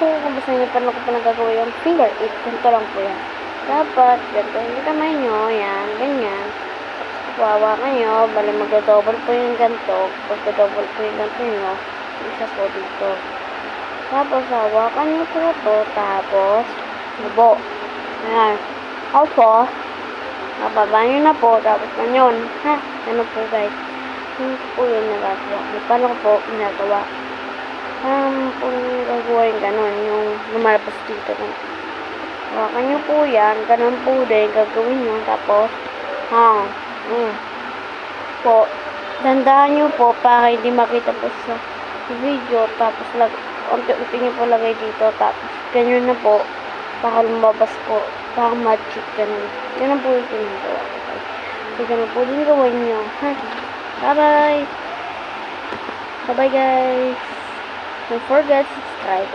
kung gusto niyo paano ko pa nagagawa yung finger 8, ganito lang po yan. Dapat, ganito yung kamay nyo, yan, ganyan. Hawakan nyo, bali magdodouble po yung ganito. Pagdodouble po yung ganito nyo, isa po dito. Tapos, hawakan nyo po ito, tapos, bubo. Ayan. Also, mababa nyo na po, tapos ganyan. Ha? Ano po guys? Ano po yung nagagawa? Paano ko po ginagawa? Po gagawa yung ganon, yung lumalabas dito. Hawakan nyo po yan, ganon po din, gagawin nyo, tapos, po, dandahan nyo po para hindi makita po sa video, tapos unti-unti nyo po lagay dito, tapos ganyan na po, para lumabas po, para magic, ganun. Ganun po yung ginagawa ko. So, ganun po din gawin nyo. Bye-bye! Bye-bye guys! Don't forget to subscribe.